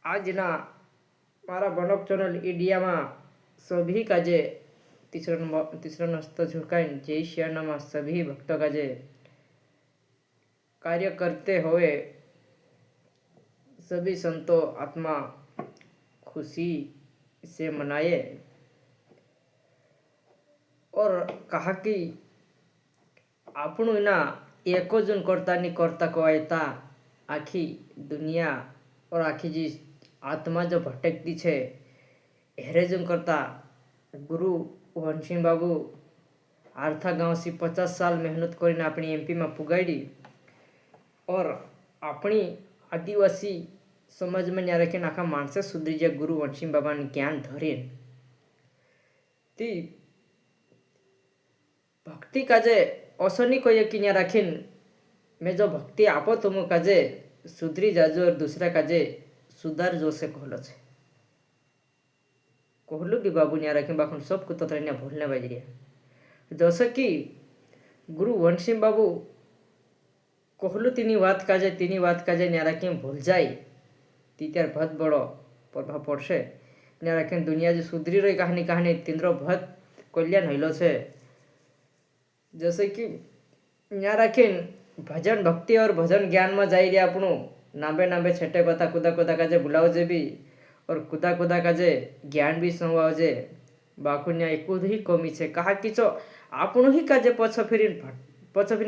આજના મારા બનોક ચેનલ ઇન્ડિયામાં सभी काजे तीसरा नस्त झुकाइन जय श्यानमा सभी भक्तों काजे कार्य करते हुए सभी संतों आत्मा खुशी से मनाए और कहा कि આપણું एको जन करता नहीं करता कहता आखी दुनिया और आखी जी आत्मा जो भटकती है हेरेजन करता गुरु वंशिंग बाबू आर्था गाँव से 50 साल मेहनत कर अपनी एमपी में पुगाड़ी और अपनी आदिवासी समाज में न्या रखी आखा मानसे सुधरी जाए गुरु वंशिंग बाबा ने ज्ञान धरे ती भक्ति काजे असो नहीं कहे कि न्या राखीन मैं जो भक्ति आपो तुम काजे सुधरी जाजो और दूसरा काजे सुधार जो से कहलो छे कहलू भी बाबू न्या रखें बाखुन सब कुछ तो भूलने बाज रहा जैसे कि गुरु वंशिंग बाबू कहलू तीनी बात काजे न्या रखें भूल जाए ती त्यार बहुत बड़ो प्रभाव पड़े न्या रखें दुनिया जो सुधरी रही कहानी तीनरो बहुत कल्याण हईलो छे जैसे कि न्या रखें भजन भक्ति और भजन ज्ञान में जाई रहा आपणु नाबे छेटे कथा कुदा काजे बुलावजे भी और कुदा काजे ज्ञान भी संवाजे बाकुन्या एक ही कमी है कहा कि आपणु ही काजे पछ फिर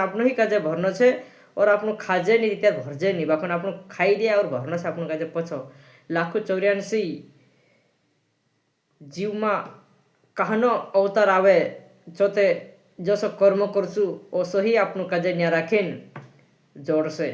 आपणु ही काजे भरनो छे और आपणु खाजे नहीं त्यार भरजे नहीं बाकुन आपणु खाई दिया और भरनो छे आपणु काजे पछ 184 जीव में कहनो अवतार आवे जोते जसो कर्म करसु ओसो ही आपणु काजे न्या राखीन जोड़से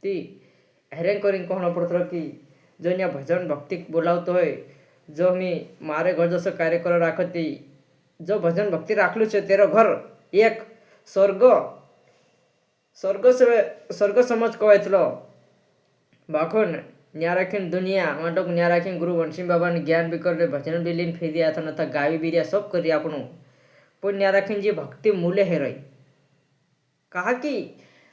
ती हेरें करीन कहनो पड़तो कि जो न्या भजन भक्ति बोलावतो होय जो मी मारे घर जसो कार्य कर राखती जो भजन भक्ति राखलू छे तेरो घर एक स्वर्ग समझ कहतलो बाखोन न्या राखीन दुनिया माटोक न्या राखीन गुरु वंशिंग बाबा ने ज्ञान भी कर भजन भी लीन फेरी आता नता गावी भी रिया सब करी आपणु पण न्या राखीन जी भक्ति मूल्य है रही कहा कि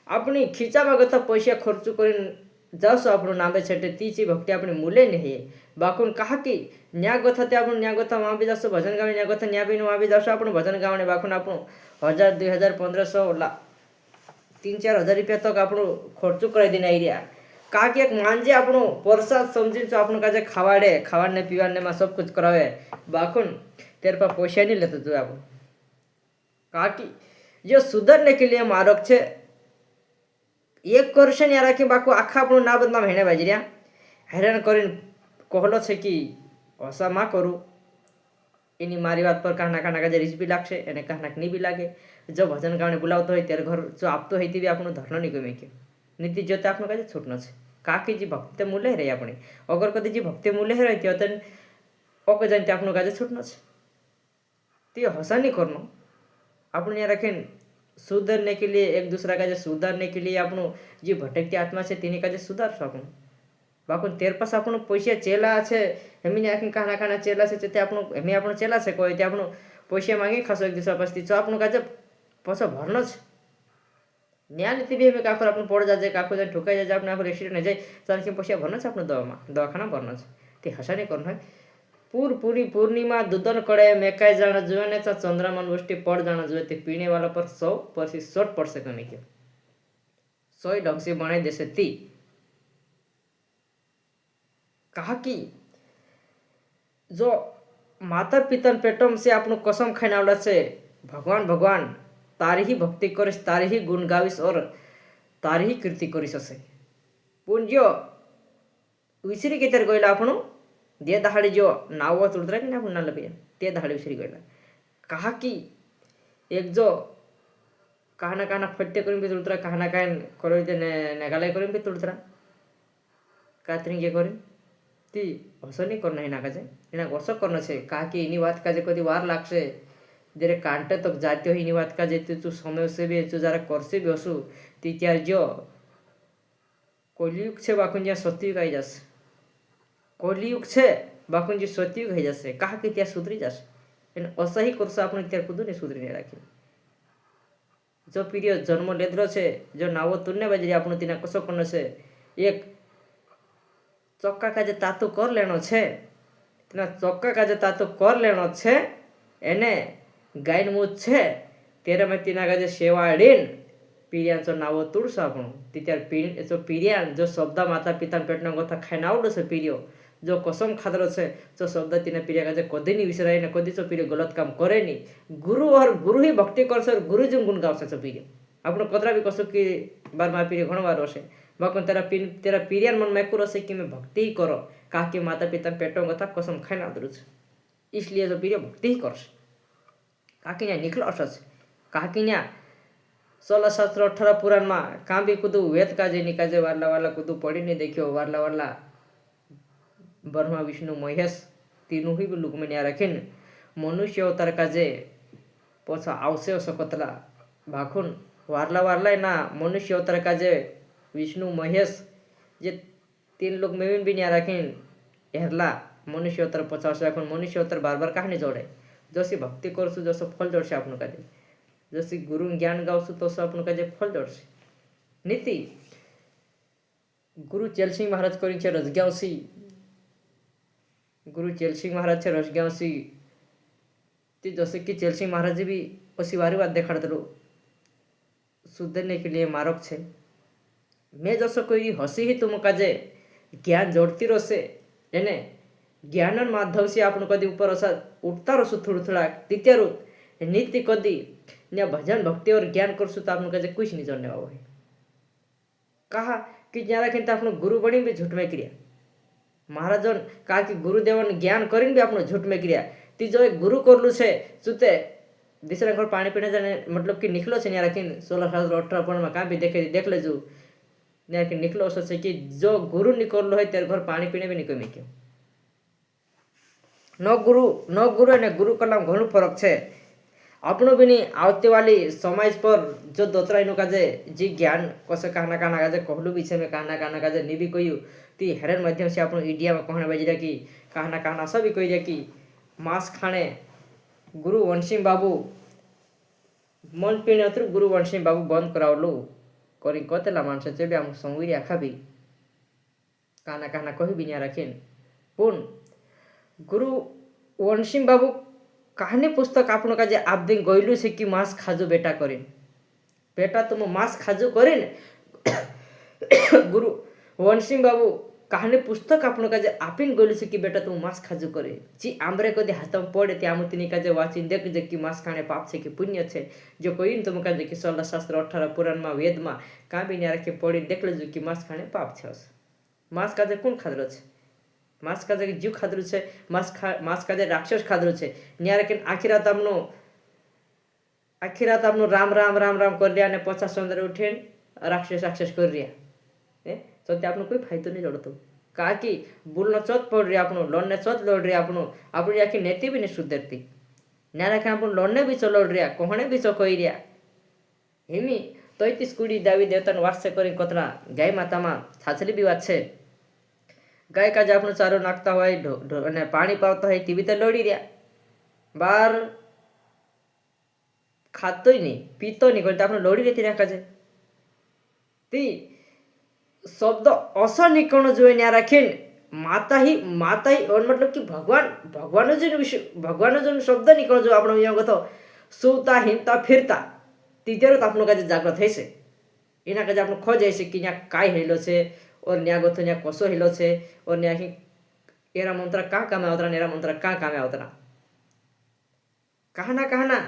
अपनी खींचा गता पैसा खर्च कर जासो आपणु नामे छेटे तीची भक्ति अपनी मूल्य नहीं है बाकुन कहा कि न्या गथा ते आपणु न्या गथा वहाँ भी जासो भजन गावे न्या गथा न्या भी वहाँ भी जासो आपणु भजन गावने बाकुन आपणु 1000 2000 1500 3-4 हजार रुपया तक आपणु खर्च कराई देना एरिया कहा कि एक मांजे आपणु प्रसाद समझी तो आपणु काजे खावाने पीवाने में सब कुछ करावे बाकुन तेरे पर पैसा नहीं लेते जो आपणु कहा कि जो सुधरने के लिए मार्ग छे एक वर्ष न्या राखी बाकू आखा आपणु ना बदनाम हेणे बाजी रहा हैरान करीन कहलो छे कि असा मा करूँ एनी मारी बात पर कहना काजे रीच भी लागशे एने कहना नहीं भी लागे जो भजन गावने बुलावतो होय त्यारे घर जो आपतो होय ते आपणु धरनो नहीं गमे के नीति जोते आपणु काजे छूटनो छे काकी जी भक्ति मूल्य रही अपनी अगर कदी जी भक्ति मूल्य रही थी तो ओके जानते आपणु काजे छूटनो छे ते हसा नहीं करनो आपणु न्या राखीन सुधरने के लिए एक दूसरा का सुधारने के लिए आपणु जी भटकती आत्मा है तेनी काजे सुधारशो आपणु बाकुन तेर पास आपणु पैसा चेला छे हेमी आखी काना चेला छे ते आपणु हेमी आपणु चेला छे कोई ते आपणु पैसा मांगी खासो एक दूसरा पास जो आपणु काजे पाछो भरनो छे न्या नीति भी हेमी काखर आपणु पड़ जाजे काखो जाने ठोकाई जाजे आपणु आखो एक्सीडेंट हो जाए चार के पैसा भरनो छे आपणु दवाखाना भरनो छे ते हसा नहीं करनो है पूरी पूर्णिमा दुदन कड़े मेकाई जाना जुए ने चंद्रमा गोष्ठी पड़ जाना जुए ते पीने वाला पर 100% कमी के 100 ढंग से बनाई देसे ती कहा कि जो माता पिता पेटम से आपनु कसम खाने वाला से भगवान तारी ही भक्ति करिस तारी ही गुण गाविस और तारी ही कीर्ति करिस से पुंजो विसरी के तेर गइला आपनु दे दहाड़ी जो नाव तुड़तरा कि ना पुन्ना लबिया ते दहाड़ी विसरी गइला कहा कि एक जो कहना फट्टे करीम भी तुड़तरा कहना करो ते नेगालय करीम भी तुड़तरा कातरी के करीम ती हसो नहीं करना हिना काजे हिना वर्ष करना छे कहा कि इनी बात काजे कदी वार लागशे जेरे कांटे तक जाते हो इनी बात काजे तू समय से भी तू जरा करसे भी हसु ती त्यार जो कलियुग छे बाकुन ज्या सत्ययुग आई जास कलियुग छे बाकुन जी सत्ययुग आई जासे कहा कि त्या सुधरी जास एन असही करसो आपण त्यार कुदू ने सुधरी ने राखी जो पीरियड जन्म लेद्रो छे जो नावो तुन्ने बाजरी आपण तीना कसो करनो छे एक ચોક્કા કાજે તાતું કર લેણો છે તેના ચોક્કા કાજે તાતું કર લેણો છે એને ગાયન મૂત છે ત્યારે મેં તેના કાજે શેવાડીન પીરિયાંચો નાવો તુળસો આપણું ત્યારે જો પીરિયાન જો શબ્દ માતા પિતાના પેટના ગોથા ખાઈને આવડો છે પીરિયો જો કસમ ખાધરો છે જો શબ્દ તેને પીરિયા કાજે કદી નહીં વિસરાય ને કદી જો પીરિયો ગલત કામ કરે નહીં ગુરુ ही ભક્તિ કરશે ગુરુ જ ગુણ ગાવશે છો પીરિયો આપણું કતરા બી કશું કે બારમાં પીરિયો ઘણો વાર હશે બાકી તેરા પીરિયાન મન મેં હશે कि मैं भक्ति ही करो काकी माता पिता पेटों कथा कसम खाઈને આવડું છે इसलिए જો પીરિયો ભક્તિ ही કરશે કાકી ત્યાં નીકળો છે કાકી ત્યાં 16 શાસ્ત્ર 18 પુરાણમાં કાંબી કૂદું વેદ કાજે નિકાજે વારલા વારલા કૂદું પડી નહીં દેખ્યો વારલા વારલા બ્રહ્મા વિષ્ણુ મહેશ तीनों ही लुक में न्या रखीन मनुष्य अवतार काजे पोछा आवश्य सकतला भाखुन वारला वारला ना मनुष्य अवतार काजे विष्णु महेश जे 3 लोग में भी न्या रखीन हेरला मनुष्य अवतार पोछा मनुष्य अवतार बार बार कहानी जोड़े जैसी भक्ति करशु जसो फल जोड़े आपन काजे जैसी गुरु ज्ञान गावशु तो आपन काजे फल जोड़े नीति गुरु चेलसिंह महाराज करी छे रजगावसी गुरु चेलसिंह महाराज छे रजगावसी ते जैसे कि चेलसिंह महाराज भी पसी वारी बात देखाड़तलो सुधरने के लिए मार्ग छे मैं जसो कोई हसी ही तुम काजे ज्ञान जोड़ती रहसे एने ज्ञान माध्यम से आपन कदी ऊपर असा उठता रहशु थोड़ा थोड़ा तीत्यारू नीति कदी ने भजन भक्ति और ज्ञान करशु तो आपन काजे कुछ नहीं जानने वाला है कहा कि ज्यादा खिन तो आपन गुरु बनी भी झूठ में क्रिया महाराजन कहा कि गुरुदेवन ज्ञान करीन भी आपन झूठ में क्रिया ती जो एक गुरु करलू छे सुते दूसरा घर पानी पीने जाने मतलब कि निकलो छे न्या रखीन 16 शास्त्र 18 पण में का भी देख लेजू न्या कि निकलो छे कि जो गुरु निकललो है तेरे घर पानी पीने भी निकल क्यों न गुरु ने गुरु कलाम घणो फरक छे આપણું બી આવતી વાલી સમાજ પર જો દોતરાઈનું કાજે જે જ્ઞાન કશે કાના કાના કાજે કહલું બી છે મેં કાના કાજે ની બી કહ્યું તી હેરાન માધ્યમ से આપણું ઇન્ડિયામાં કહણે બાજી રાખી કાના સબી કહી રાખી માંસ ખાણે ગુરુ વંશિંગ બાબુ મન પીણે હતું ગુરુ વંશિંગ બાબુ બંધ કરાવલું કરી કતેલા માણસો છે બી આમ સંવીરી આખા બી કાના કહી બી ન્યા રાખીને પૂન ગુરુ વંશિંગ બાબુ कहानी पुस्तक आपन का जे आप दिन गयलू से कि मांस खाजो बेटा करीन बेटा तुम मांस खाजो करीन गुरु वंशिंग बाबू कहानी पुस्तक आपन का जे आपिन गयलू से कि बेटा तुम मांस खाजो करे जी आमरे कदी हाथ में पड़े त्या मुतिनी का जे वाचिन देख जे कि मांस खाने पाप छे कि पुण्य छे जो कोई तुम का जे कि 16 शास्त्र 18 पुराण में वेद में का भी न्या रखे पड़ी देख लेजो कि मांस खाने पाप छे मांस का जे कोण खादरो छे मांस का जीव खाधरू है मांस का राक्षस खाधरू है न्या रखीन आखी रात आपनो राम राम राम राम कर रिया ने 50 अंदर उठीन राक्षस कर रिया तो ते आपनो कोई फायदो नहीं जोड़तो का कि बुल न चोत पड़ रही आपनो लोन ने चोत लड़ रही आपनो आपनी आखी नीति भी नहीं सुधरती न्या रखीन आपन लोन ने भी चो लड़ रिया कोहणे भी चो कही रिया हिमी तो इतनी स्कूडी दावी देवता वास से करी कतरा गाय माता में छाछली भी बात है गाय का जो आपनो चारो नाखता होय पानी पावता होय ती भी तो लड़ी रहा बार खातो ही नहीं पीतो नहीं करते आपने लड़ी रहती रखा है ती शब्द असर निकलना जो न्या रखीन माता ही और मतलब कि भगवान जो शब्द निकलो जो आपनो यहाँ कथो सुता हिमता फिरता तीजरो तो आपनो का जागृत है से एना का आपनो खोज है कि यहाँ काय हेलो से और न्या गोथो न्या कोसो हिलो छे और न्या ही एरा मंत्र का काम आवतरा नेरा मंत्र का काम आवतरा कहना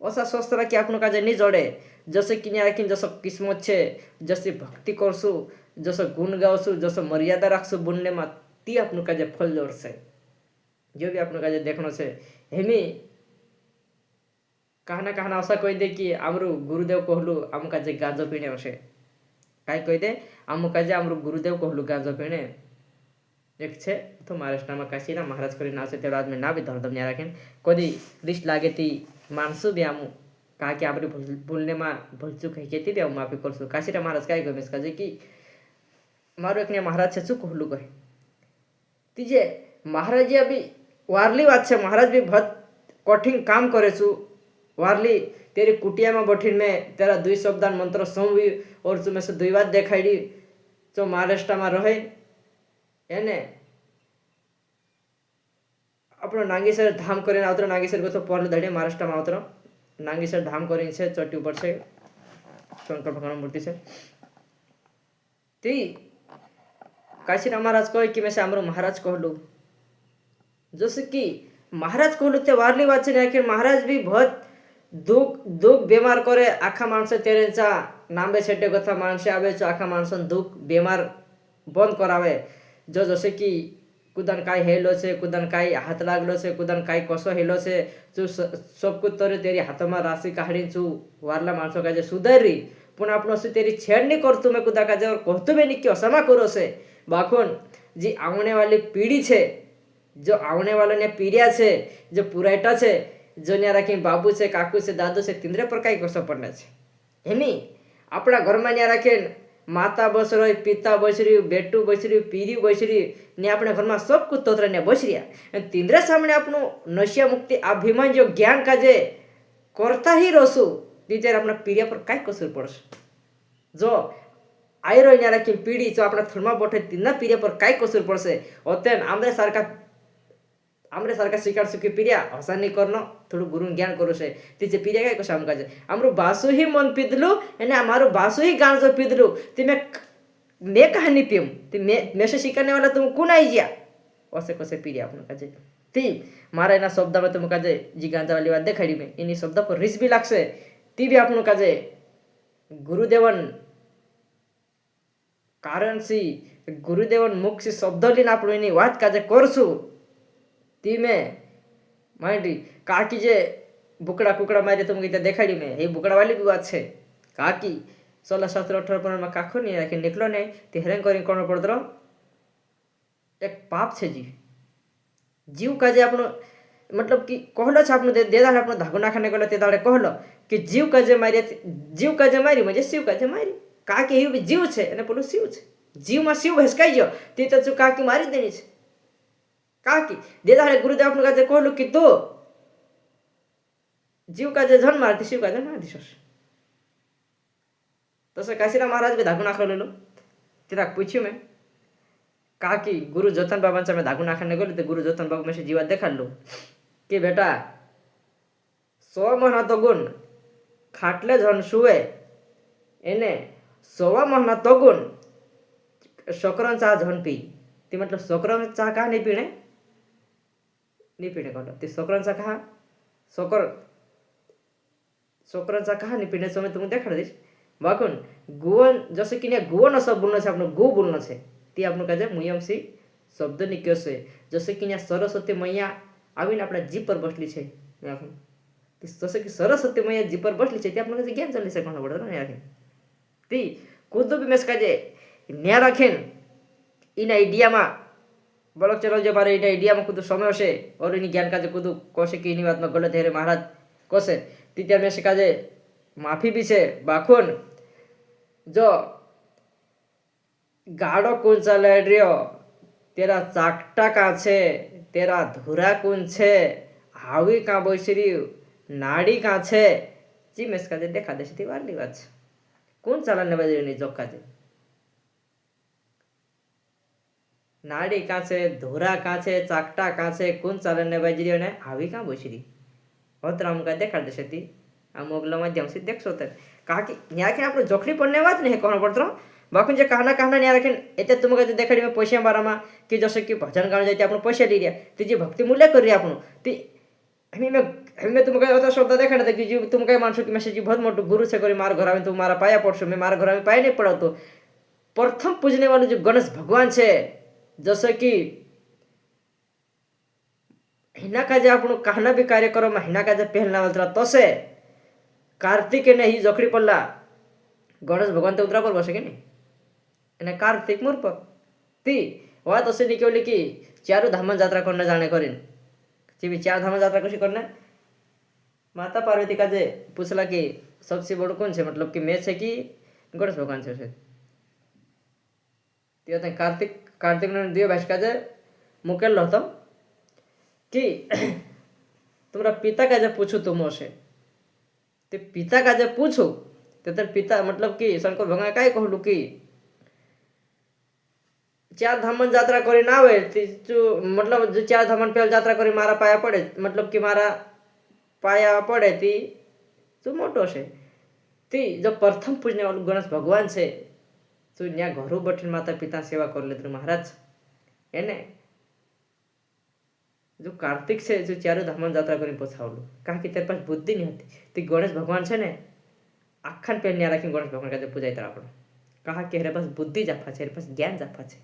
ओसा शस्त्र कि आपनो काजे नहीं जोड़े जैसे कि न्या रखीन जसो किस्मत छे जैसे भक्ति करसु जसो गुण गावसु जसो मर्यादा राखसु बुनने में ती आपनो काजे फल जोड़से जो भी आपनो काजे देखनो छे हेमी कहना ओसा कही दे कि आमरु गुरुदेव कहलु आम काजे गाजो पीने हशे काय कही दे आम काजे आमरु गुरुदेव कहलु गाजो पीने एक छे तो महाराष्ट्र में काशीना महाराज करी ना से तेरा आदमी ना भी धरदम न्या राखेन कदी रिश्त लागे ती मानसु भी आमु कहा कि आपरी भूलने में भूलचूक है केती भी आमु माफी करसु काशीरा महाराज काय गमेस काजे कि मारो एक ने महाराज से चूक कहलु कहे तीजे महाराज जी अभी वारली बात छे महाराज भी बहुत कठिन काम करे छु वारली तेरी कुटिया में बैठीन में तेरा 2 शब्दान मंत्र संवी और तुम्हें से 2 बात देखाड़ी जो महाराष्ट्र में रहे એને આપણો નાગેશ્વર ધામ કરીને આવતો, નાગેશ્વર ગયો પોરલ દડે મહારાષ્ટ્રમાં આવતો, નાગેશ્વર ધામ કરીને છે, ચોટી ઉપર છે શંકર ભગવાન મૂર્તિ છે. તે काशीराम महाराज कहे कि मैं से आमरो महाराज कहलू, जैसे कि महाराज कहलू ते वारली बात है कि महाराज भी बहुत दुख दुख बीमार करे आखा माणसे तेरेंचा नांबे छेटे कथा माणसे आवे जो आखा माणसन दुख बीमार बंद करावे. जो जसे की कुदन काय हेलो छे, कुदन काय हाथ लागलो छे, कुदन काय कसो हेलो छे, जो सब कुछ तोरे तेरी हाथमा राशि काढी चू वारला माणसो का जे सुधारी पण आपण तेरी छेड नहीं करतू मैं कुदा का और कहतू भी नहीं कि असमा करो से बाखोन जी आवने वाली पीढ़ी छे, जो आवने वाला ने पीढ़िया छे, जो पुरायटा छे, जो न्या राखी बाबू छे, काकू छे, दादू छे, तिंद्रे पर कई कसो पड़ना छे. एनी अपना घर में न्या राखे माता बस रही, पिता बस रही, बेटू बस रही, पीरी बस रही ने अपने घर में सब कुछ तोत्र ने बस रहा. तिंद्रे सामने आपनु नशिया मुक्ति अभिमान जो ज्ञान का जे करता ही रसू तीते अपना पीढ़िया पर कई कसर पड़श. जो आयरो न्या राखी पीढ़ी जो अपना थर्मा बोठे तिना पीढ़िया पर कई कसर पड़से. ओतेन आमरे सारखा शिकार सुखी पीढ़िया हसा नहीं करनो थोड़ू गुरु ज्ञान करो से तीचे पीढ़िया काय कशा आमका जे आमरो बासु ही मन पीधलू एने अमारो बासु ही गान जो पीधलू ते मैं कहानी पीऊं ते मैं से शिकारने वाला तुम कौन आई गया ओसे कसे पीढ़िया आपन काजे ती मारा एना शब्द में तुम काजे जी गांजा वाली बात देखाड़ी में इनी शब्द पर रिस भी लागसे ती भी आपन काजे गुरुदेवन कारण सी गुरुदेवन मुख से शब्द लीन आपण एनी વાત કાજે કરશું ती में माइंडी काकी जे बुकड़ा कुकड़ा मारे तुम गीता देखाड़ी में ये बुकड़ा वाली भी बात है. काकी 16-17-18 में काखो नहीं राखी निकलो नहीं ते हेरंग करी कोण पड़तो एक पाप छे जीव काजे आपनो मतलब कि कहलो छ आपनो दे दाड़े आपनो धागो नाखने गलो ते दाड़े कहलो कि जीव काजे मारी म्हणजे शिव काजे मारी. काकी ही जीव छे અને પેલું शिव छे, जीव में शिव भसकाई गयो ते तो काकी मारी देनी छे. काकी देदाड़े गुरुदेव आपने काजे कहलू कि तू जीव काजे झन मारती शिव काजे मार दिशोस. तसे काशीराम महाराज भी धागू नाखलेलो तिरा पूछ्યું मैं काकी गुरु जतन बाबांचा मैं धागू नाखने गेलो ते गुरु जतन बाबा में से जीवा देखाडलो कि बेटा 100 महीना तो गुण खाटले झन सुवे एने 100 महीना तो गुण सकरन चा झन पी ती मतलब सकरन चा का नहीं पीने कहलो ते सकरांचा कहा सकरांचा कहा नहीं पीने समय तुम्हें देखा दीश बाकुन गुवन जैसे कि गुवन असं बोलना है आपनो गु बोलना है ती आपनो काजे मुयम सी शब्द निक्यो से जैसे कि सरस्वती मैया आवीने आपણા जीभ पर बसली છે जैसे कि सरस्वती मैया जीभ पर बसली છે તે आपनो काजे ज्ञान चली सकવાનો પડતો ને યાર ती કુદુ બી મેસ કાजे न्या राखेन इन आइडिया में बड़क चलो जो मारे इन आइडिया में कुछ समय से और इन ज्ञान काजे कुछ कोसे की इन बात में गलत है महाराज कोसे तीतर में से काजे माफी भी से बाखुन जो गाड़ो कौन चला रियो तेरा चाकटा का छे, तेरा धुरा कौन छे, हावी का बोसरी नाड़ी का छे जी में काजे देखा दे ती वारली बात कौन चलाने बजे नहीं जोक काजे नाड़ी का छे, धोरा का छे, चाकटा का छे, कौन चालने बाजरी ने हावी का बोसरी और राम का देखा देशे ती आ मोगला माध्यम से देखसो त काकी न्या के आपनो जोखड़ी पड़ने बात नहीं कोण पड़तो बाकुन जे कहना न्या रखेन एते तुम का देखाडी में पैसा बारामा कि जैसे कि भजन गाण जाते आपनो पैसा ली रिया ती जी भक्ति मूल्य कर रिया आपनो ती हमें तुम का होता शब्द देखा ना कि जी तुम काय मानसो कि मैसेज बहुत मोटो गुरु से करी मार घर में तुम मारा पाया पड़सो मैं मारा घर में पाया नहीं पड़तो. प्रथम पूजने वाले जो गणेश भगवान छे जैसे कि हिना का जे आपण कहना भी कार्यक्रम में हिना का जे पहलना वाला तसे कार्तिक ने ही जोखड़ी पड़ला गणेश भगवान तो उतरा पर बसे के नहीं एने कार्तिक मूर पर ती बात असे निकली कि चारू धाम यात्रा करने जाने करीन जी भी 4 धाम यात्रा कशी करने माता पार्वती का जे पूछला कि सबसे बड़ो कौन छे मतलब कि मैं छे कि गणेश भगवान छे ते कार्तिक ने दियो भाष का जे मुकेल होतो कि तुम्हारा पिता का जब पूछू तुम से ते पिता का जब पूछू तो तेरे पिता मतलब कि शंकर भगवान काय कहलू कि ચાર ધામન જાત્રા કરીને આવે જો મતલબ જો ચાર ધામન પહેલા જાત્રા કરી મારા પાયા પડે મતલબ કે મારા પાયા પડે તે શું મોટો છે તે જો પ્રથમ પૂજને વાળું ગણેશ ભગવાન છે તો ત્યાં ઘરું બેઠીને માતા પિતા સેવા કરી લીધું મહારાજ એને જો કાર્તિક છે જો ચારે ધામન જાત્રા કરીને પછાવલું કારણ કે તેની પાસે બુદ્ધિ નહીં હતી તે ગણેશ ભગવાન છે ને આખા પેન ત્યાં રાખીને ગણેશ ભગવાન કાજે પૂજાય તાર આપણો કારણ કે એની પાસે બુદ્ધિ જ આપવા છે એની પાસે જ્ઞાન જ આપવા છે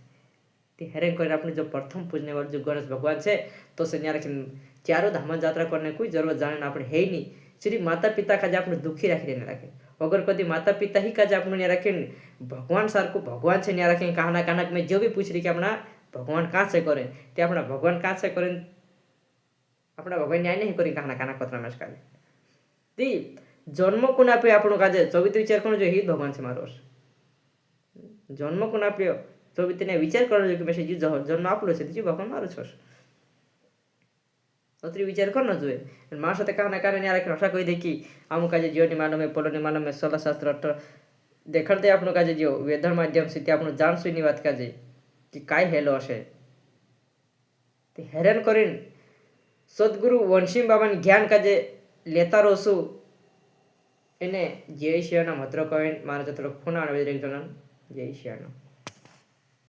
તે હેરેન કરીને આપણે જો પ્રથમ પૂજને વાળું જો ગણેશ ભગવાન છે તો છે ત્યાં રાખીને ચારો ધામન જાત્રા કરીને કોઈ જરૂર જાણે આપણે હે નહીં શ્રી માતા પિતા કાજે આપણે દુઃખી રાખીને રાખે અગર કદી માતા પિતા ही કાજે આપણે ત્યાં રાખીને ભગવાન સારખું ભગવાન છે ત્યાં રાખીને કાના કાનક મેં જો બી પૂછરી કે આપણા ભગવાન કાં છે કરે તે આપણા ભગવાન કાં છે કરીને આપણા ભગવાન ન્યાય નહીં કરી કાના કાના પત્ર નમસ્કાર તે જન્મ કોણ આપ્યો આપણું કાજે ચોવીસ વિચાર કરવો જોઈએ હિત ભગવાન છે મારો જન્મ કોણ આપ્યો ચોવીસ વિચાર કરવો જોઈએ કે મેં જન્મ આપલો છે બીજું ભગવાન મારો છો અત્રી વિચાર કરનો જોઈએ મારા સાથે કાના કારણે ન્યા રાખીને આશા કહી દે કે અમુક કાજે જીવની માનવ પોલોની માનવ સલાશાસ્ત્ર દેખાડते આપણું કાજે જીવ વેધર માધ્યમ છે તે આપણું જાણશું એની વાત કાજે કે કાંઈ હેલો હશે તે હેરાન કરીને સદગુરુ વંશી બાબાને જ્ઞાન કાજે લેતા રહું એને જય શિયાનો મત્ર કહીને મારા થોડોક ફોન આવે જય શિયાનો